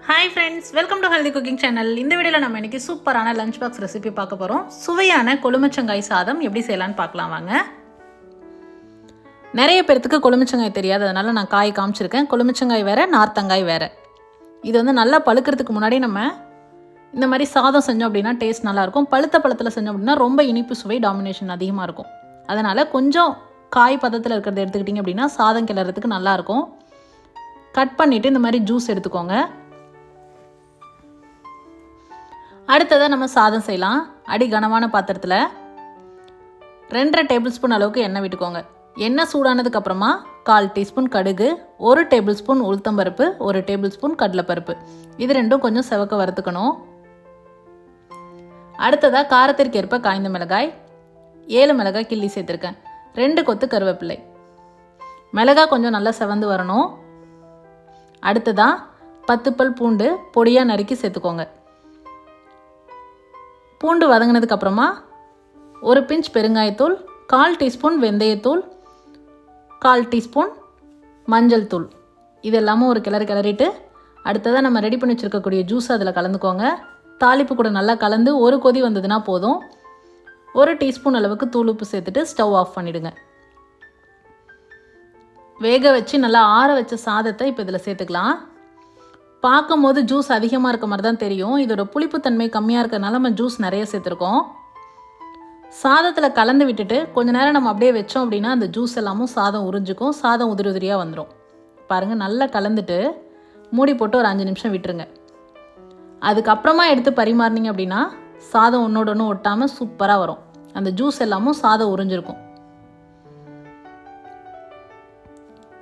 Hi friends, welcome to healthy cooking channel. இந்த வீடியோவில் நம்ம இன்றைக்கி சூப்பரான லஞ்ச் பாக்ஸ் ரெசிபி பார்க்க போகிறோம். சுவையான கொழுமிச்சங்காய் சாதம் எப்படி செய்யலான்னு பார்க்கலாம் வாங்க. நிறைய பேர்த்துக்கு கொழுமிச்சங்காய் தெரியாது, அதனால் நான் காய் காமிச்சிருக்கேன். கொழுமிச்சங்காய் வேறு, நார்த்தங்காய் வேறு. இது வந்து நல்லா பழுக்கிறதுக்கு முன்னாடி நம்ம இந்த மாதிரி சாதம் செஞ்சோம் அப்படின்னா டேஸ்ட் நல்லாயிருக்கும். பழுத்த பழத்தில் செஞ்சோம் அப்படின்னா ரொம்ப இனிப்பு சுவை டாமினேஷன் அதிகமாக இருக்கும். அதனால் கொஞ்சம் காய் பதத்தில் இருக்கிறத எடுத்துக்கிட்டிங்க அப்படின்னா சாதம் கிளறதுக்கு நல்லாயிருக்கும். கட் பண்ணிவிட்டு இந்த மாதிரி ஜூஸ் எடுத்துக்கோங்க. அடுத்ததாக நம்ம சாதம் செய்யலாம். அடி கனமான பாத்திரத்தில் 2.5 டேபிள் ஸ்பூன் அளவுக்கு எண்ணெய் விட்டுக்கோங்க. எண்ணெய் சூடானதுக்கப்புறமா 1/4 டீஸ்பூன் கடுகு, 1 டேபிள் ஸ்பூன் உளுத்தம்பருப்பு, 1 டேபிள் ஸ்பூன் கடலைப்பருப்பு, இது ரெண்டும் கொஞ்சம் செவக்க வறுத்துக்கணும். அடுத்ததாக காரத்திற்கு ஏற்ப காய்ந்த மிளகாய், 7 மிளகாய் கிள்ளி சேர்த்துருக்கேன், 2 கொத்து கருவேப்பிலை. மிளகாய் கொஞ்சம் நல்லா செவந்து வரணும். அடுத்ததாக 10 பல் பூண்டு பொடியாக நறுக்கி சேர்த்துக்கோங்க. பூண்டு வதங்கினதுக்கப்புறமா 1 பிஞ்ச் பெருங்காயத்தூள், 1/4 டீஸ்பூன் வெந்தயத்தூள், 1/4 டீஸ்பூன் மஞ்சள் தூள், இது எல்லாமும் ஒரு கிளறிட்டு அடுத்ததாக நம்ம ரெடி பண்ணி வச்சுருக்கக்கூடிய ஜூஸ் அதில் கலந்துக்கோங்க. தாளிப்பு கூட நல்லா கலந்து ஒரு கொதி வந்ததுன்னா போதும். 1 டீஸ்பூன் அளவுக்கு தூள் உப்பு சேர்த்துட்டு ஸ்டவ் ஆஃப் பண்ணிவிடுங்க. வேக வச்சு நல்லா ஆற வச்ச சாதத்தை இப்போ இதில் சேர்த்துக்கலாம். பார்க்கும் போது ஜூஸ் அதிகமாக இருக்க மாதிரி தான் தெரியும். இதோட புளிப்புத்தன்மை கம்மியாக இருக்கிறதுனால நம்ம ஜூஸ் நிறைய சேர்த்துருக்கோம். சாதத்தில் கலந்து விட்டுட்டு கொஞ்சம் நேரம் நம்ம அப்படியே வச்சோம் அப்படின்னா அந்த ஜூஸ் எல்லாமும் சாதம் உறிஞ்சிக்கும். சாதம் உதிரி உதிரியாக வந்துடும். பாருங்கள், நல்லா கலந்துட்டு மூடி போட்டு ஒரு 5 நிமிஷம் விட்டுருங்க. அதுக்கப்புறமா எடுத்து பரிமாறினீங்க அப்படின்னா சாதம் ஒன்றோட ஒன்று ஒட்டாமல் சூப்பராக வரும். அந்த ஜூஸ் எல்லாமும் சாதம் உறிஞ்சிருக்கும்.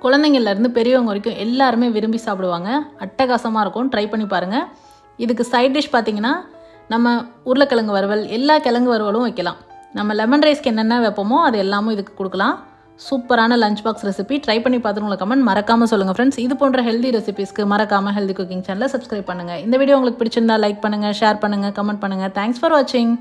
குழந்தைங்கள்லேருந்து பெரியவங்க வரைக்கும் எல்லாருமே விரும்பி சாப்பிடுவாங்க. அட்டகாசமாக இருக்கும். ட்ரை பண்ணி பாருங்கள். இதுக்கு சைட் டிஷ் பார்த்திங்கன்னா நம்ம உருளைக்கிழங்கு வறுவல், எல்லா கிழங்கு வறுவலும் வைக்கலாம். நம்ம லெமன் ரைஸ்க்கு என்னென்ன வைப்போமோ அது எல்லாமும் இதுக்கு கொடுக்கலாம். சூப்பரான லஞ்ச் பாக்ஸ் ரெசிபி. ட்ரை பண்ணி பார்த்துட்டு உங்களுக்கு கமெண்ட் மறக்காமல் சொல்லுங்கள் ஃப்ரெண்ட்ஸ். இது போன்ற ஹெல்தி ரெசிபிஸ்க்கு மறக்காமல் ஹெல்தி குக்கிங் சேனலை சப்ஸ்கிரைப் பண்ணுங்கள். இந்த வீடியோ உங்களுக்கு பிடிச்சிருந்தா லைக் பண்ணுங்கள், ஷேர் பண்ணுங்கள், கமெண்ட் பண்ணுங்கள். தேங்க்ஸ் ஃபார் வாட்சிங்.